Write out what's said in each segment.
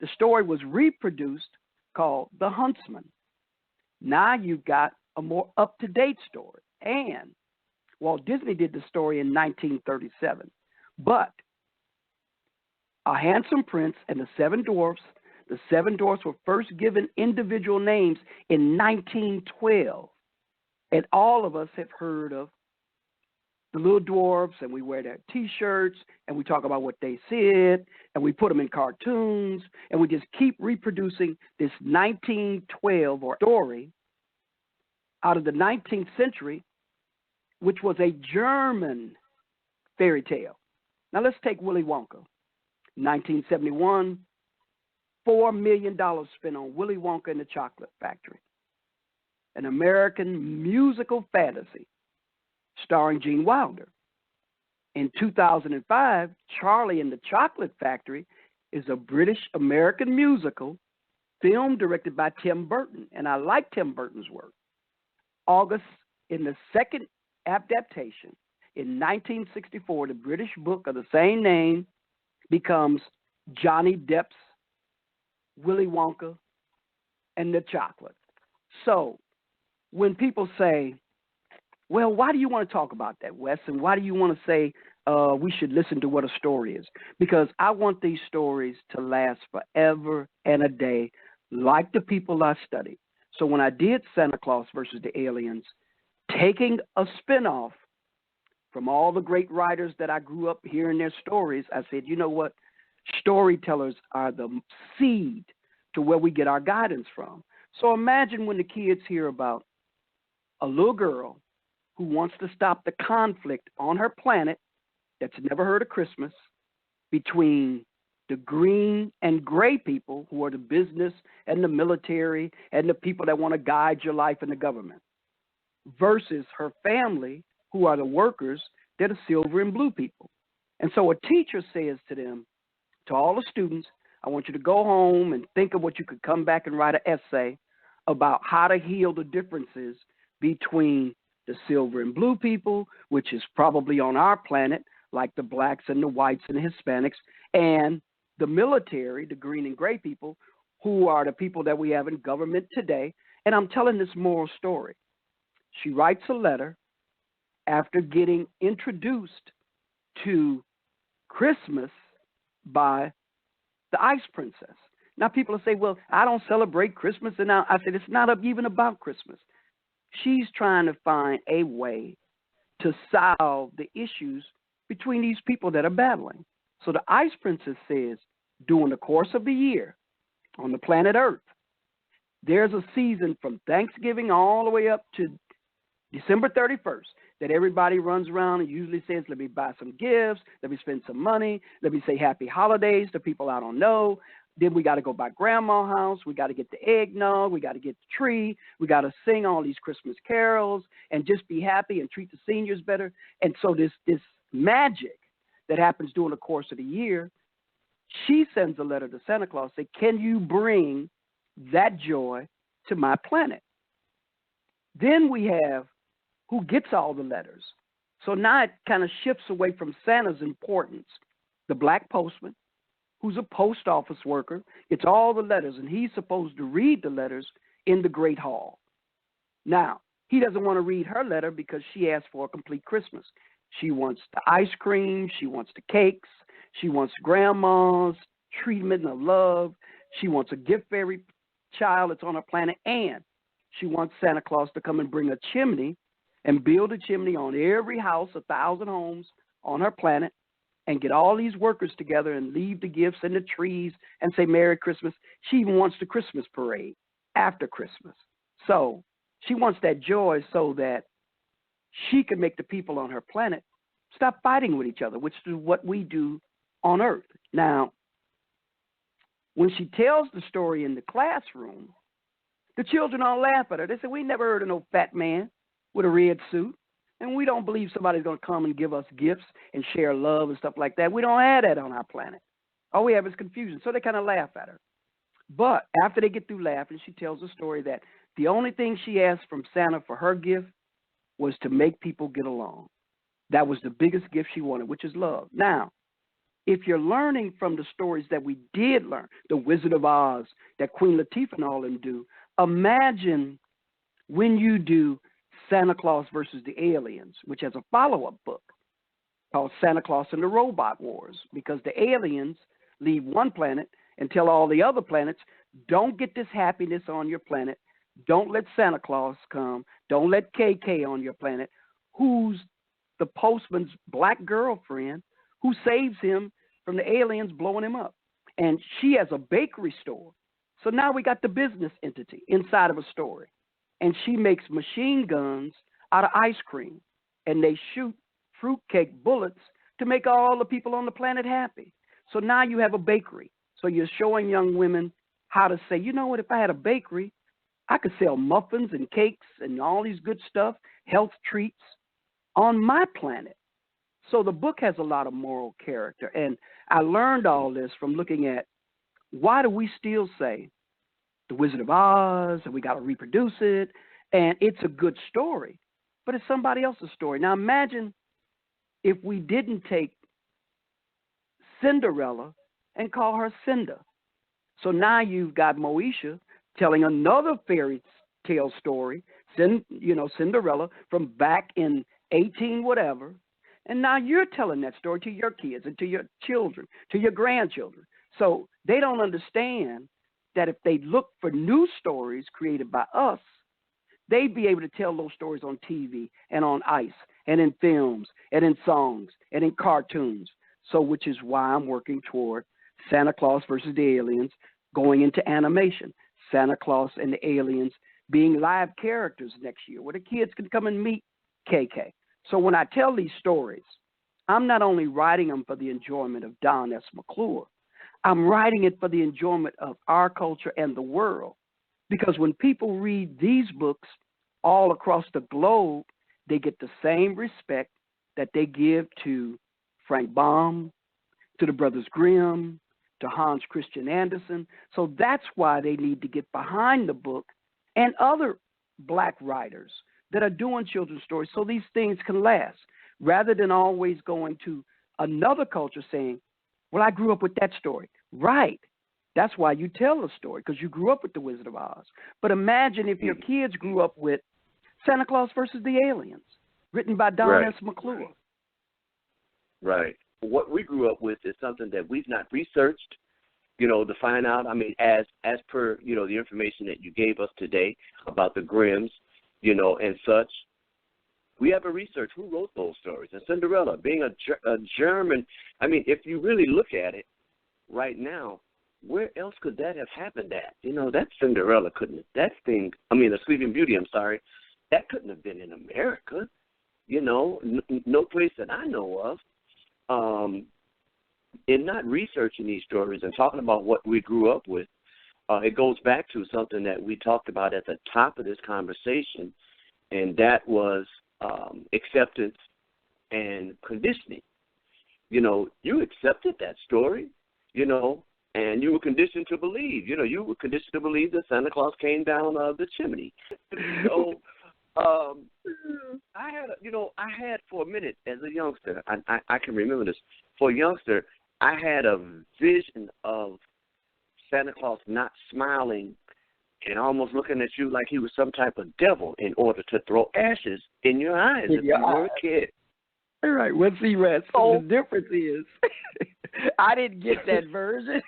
The story was reproduced called The Huntsman. Now you've got a more up-to-date story. And Walt Disney did the story in 1937. But A Handsome Prince and the Seven Dwarfs were first given individual names in 1912. And all of us have heard of the little dwarfs, and we wear their T-shirts, and we talk about what they said, and we put them in cartoons, and we just keep reproducing this 1912 story out of the 19th century, which was a German fairy tale. Now let's take Willy Wonka. 1971, $4 million spent on Willy Wonka and the Chocolate Factory, an American musical fantasy starring Gene Wilder. In 2005, Charlie and the Chocolate Factory is a British-American musical film directed by Tim Burton, and I like Tim Burton's work. August, in the second adaptation, in 1964, the British book of the same name becomes Johnny Depp's Willy Wonka and the Chocolate. So when people say, well, why do you want to talk about that, Wes? And why do you want to say we should listen to what a story is? Because I want these stories to last forever and a day, like the people I studied. So when I did Santa Claus versus the Aliens, taking a spinoff from all the great writers that I grew up hearing their stories, I said, you know what? Storytellers are the seed to where we get our guidance from. So imagine when the kids hear about a little girl who wants to stop the conflict on her planet that's never heard of Christmas between the green and gray people, who are the business and the military and the people that want to guide your life in the government, versus her family, who are the workers, they're the silver and blue people. And so a teacher says to them, to all the students, I want you to go home and think of what you could come back and write an essay about how to heal the differences between the silver and blue people, which is probably on our planet, like the blacks and the whites and the Hispanics, and the military, the green and gray people, who are the people that we have in government today. And I'm telling this moral story. She writes a letter after getting introduced to Christmas by the Ice Princess. Now people will say, well, I don't celebrate Christmas. And now I said, it's not even about Christmas. She's trying to find a way to solve the issues between these people that are battling. So the Ice Princess says, during the course of the year on the planet Earth, there's a season from Thanksgiving all the way up to December 31st that everybody runs around and usually says, let me buy some gifts, let me spend some money, let me say happy holidays to people I don't know. Then we got to go by grandma's house. We got to get the eggnog. We got to get the tree. We got to sing all these Christmas carols and just be happy and treat the seniors better. And so this magic that happens during the course of the year, she sends a letter to Santa Claus, say, can you bring that joy to my planet? Then we have who gets all the letters. So now it kind of shifts away from Santa's importance. The black postman, who's a post office worker, gets all the letters, and he's supposed to read the letters in the Great Hall. Now, he doesn't want to read her letter because she asked for a complete Christmas. She wants the ice cream, she wants the cakes, she wants grandma's treatment of love, she wants a gift for every child that's on her planet, and she wants Santa Claus to come and bring a chimney and build a chimney on every house, 1,000 homes on her planet, and get all these workers together and leave the gifts and the trees and say Merry Christmas. She even wants the Christmas parade after Christmas. So she wants that joy so that she can make the people on her planet stop fighting with each other, which is what we do on Earth. Now, when she tells the story in the classroom, the children all laugh at her. They say, we never heard of no fat man with a red suit. And we don't believe somebody's going to come and give us gifts and share love and stuff like that. We don't have that on our planet. All we have is confusion. So they kind of laugh at her. But after they get through laughing, she tells a story that the only thing she asked from Santa for her gift was to make people get along. That was the biggest gift she wanted, which is love. Now, if you're learning from the stories that we did learn, the Wizard of Oz, that Queen Latifah and all them do, imagine when you do Santa Claus versus the Aliens, which has a follow-up book called Santa Claus and the Robot Wars, because the aliens leave one planet and tell all the other planets, don't get this happiness on your planet. Don't let Santa Claus come. Don't let KK on your planet, who's the postman's black girlfriend who saves him from the aliens blowing him up. And she has a bakery store. So now we got the business entity inside of a story. And she makes machine guns out of ice cream. And they shoot fruitcake bullets to make all the people on the planet happy. So now you have a bakery. So you're showing young women how to say, you know what, if I had a bakery, I could sell muffins and cakes and all these good stuff, health treats on my planet. So the book has a lot of moral character. And I learned all this from looking at, why do we still say The Wizard of Oz and we got to reproduce it? And it's a good story, but it's somebody else's story. Now imagine if we didn't take Cinderella and call her Cinda. So now you've got Moesha telling another fairy tale story, Cinderella from back in 18 whatever, and now you're telling that story to your kids and to your children, to your grandchildren. So they don't understand that if they look for new stories created by us, they'd be able to tell those stories on TV and on ice and in films and in songs and in cartoons. So which is why I'm working toward Santa Claus versus the Aliens going into animation. Santa Claus and the Aliens being live characters next year where the kids can come and meet KK. So when I tell these stories, I'm not only writing them for the enjoyment of Don S. McClure, I'm writing it for the enjoyment of our culture and the world. Because when people read these books all across the globe, they get the same respect that they give to Frank Baum, to the Brothers Grimm, to Hans Christian Andersen. So that's why they need to get behind the book and other black writers that are doing children's stories so these things can last, rather than always going to another culture saying, well, I grew up with that story. Right. That's why you tell the story, because you grew up with The Wizard of Oz. But imagine if your kids grew up with Santa Claus versus the Aliens, written by Don S. McClure. Right. What we grew up with is something that we've not researched, to find out. I mean, as per, the information that you gave us today about the Grimms, and such, we haven't researched who wrote those stories. And Cinderella, being a German, I mean, if you really look at it right now, where else could that have happened at? That Cinderella couldn't, the Sleeping Beauty, that couldn't have been in America, no place that I know of. In not researching these stories and talking about what we grew up with, it goes back to something that we talked about at the top of this conversation, and that was acceptance and conditioning. You accepted that story, and you were conditioned to believe. You were conditioned to believe that Santa Claus came down the chimney. So I had for a minute as a youngster, I can remember this, for a youngster, I had a vision of Santa Claus not smiling and almost looking at you like he was some type of devil in order to throw ashes in your eyes if you were a kid. All right. Well, see, Rest, the difference is I didn't get that version.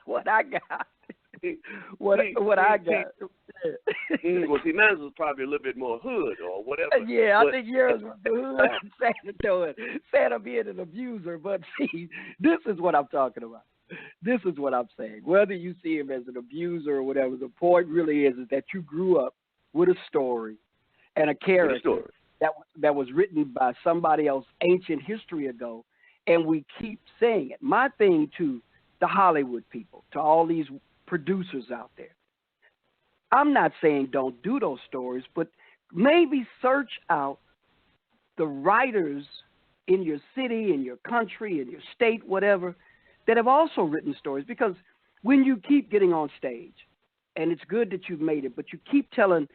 What I got. What I got. Well, see, mine was probably a little bit more hood or whatever. Yeah, I think yours was the hood and Santa doing. Santa being an abuser. But see, this is what I'm talking about. This is what I'm saying. Whether you see him as an abuser or whatever, the point really is that you grew up with a story and a character that was written by somebody else ancient history ago, and we keep saying it. My thing to the Hollywood people, to all these producers out there, I'm not saying don't do those stories, but maybe search out the writers in your city, in your country, in your state, whatever, that have also written stories. Because when you keep getting on stage, and it's good that you've made it, but you keep telling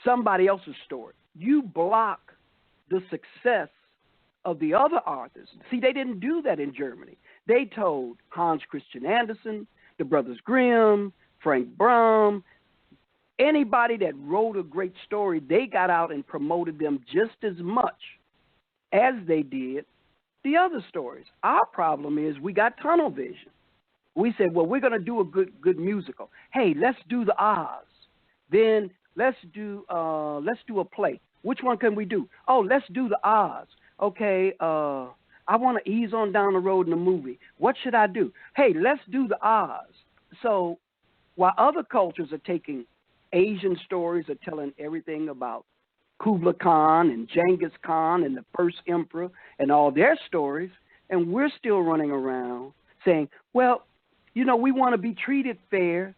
somebody else's story, you block the success of the other authors. See, they didn't do that in Germany. They told Hans Christian Andersen, the Brothers Grimm, Frank Baum, anybody that wrote a great story, they got out and promoted them just as much as they did the other stories. Our problem is we got tunnel vision. We said, well, we're going to do a good musical. Hey, let's do the Oz. Then let's do a play. Which one can we do? Oh, let's do the Oz. Okay, I want to ease on down the road in a movie. What should I do? Hey, let's do the Oz. So while other cultures are taking Asian stories, are telling everything about Kublai Khan and Genghis Khan and the first emperor and all their stories, and we're still running around saying, well, you know, we want to be treated fair.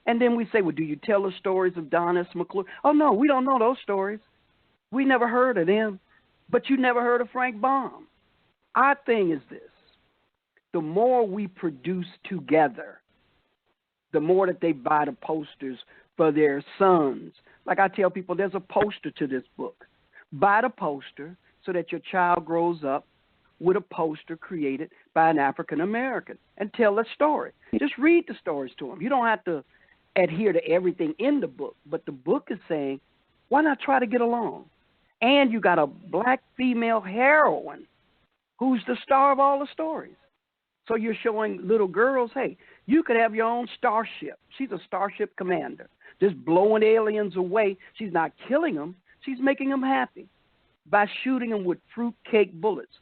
And then we say, well, do you tell the stories of Don S. McClure? Oh, no, we don't know those stories. We never heard of them. But you never heard of Frank Baum. Our thing is this. The more we produce together, the more that they buy the posters for their sons. Like I tell people, there's a poster to this book. Buy the poster so that your child grows up with a poster created by an African American and tell a story. Just read the stories to them. You don't have to adhere to everything in the book, but the book is saying, why not try to get along? And you got a black female heroine who's the star of all the stories. So you're showing little girls, hey, you could have your own starship. She's a starship commander, just blowing aliens away. She's not killing them. She's making them happy by shooting them with fruitcake bullets.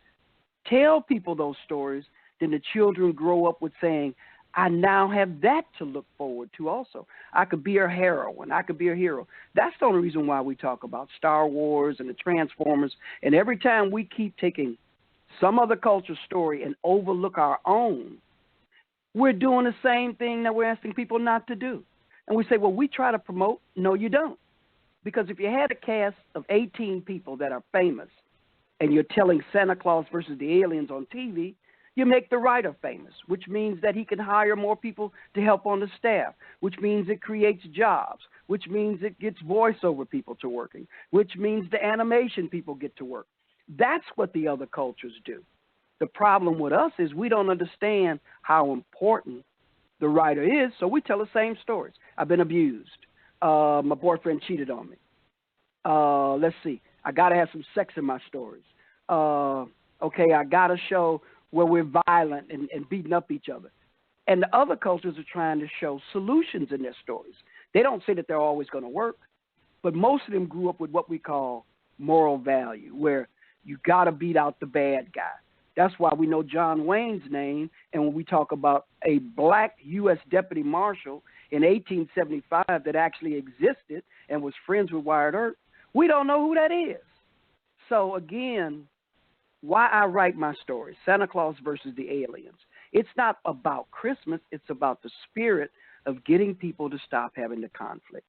Tell people those stories, then the children grow up with saying, I now have that to look forward to also. I could be a heroine. I could be a hero. That's the only reason why we talk about Star Wars and the Transformers. And every time we keep taking some other culture's story and overlook our own, we're doing the same thing that we're asking people not to do. And we say, well, we try to promote. No, you don't. Because if you had a cast of 18 people that are famous and you're telling Santa Claus versus the aliens on TV, you make the writer famous, which means that he can hire more people to help on the staff, which means it creates jobs, which means it gets voiceover people to working, which means the animation people get to work. That's what the other cultures do. The problem with us is we don't understand how important the writer is, so we tell the same stories. I've been abused. My boyfriend cheated on me. Let's see. I got to have some sex in my stories. Okay, I got to show where we're violent and beating up each other. And the other cultures are trying to show solutions in their stories. They don't say that they're always going to work, but most of them grew up with what we call moral value, where you got to beat out the bad guy. That's why we know John Wayne's name, and when we talk about a black U.S. deputy marshal in 1875 that actually existed and was friends with Wyatt Earp, we don't know who that is. So again, why I write my story, Santa Claus versus the aliens. It's not about Christmas. It's about the spirit of getting people to stop having the conflict.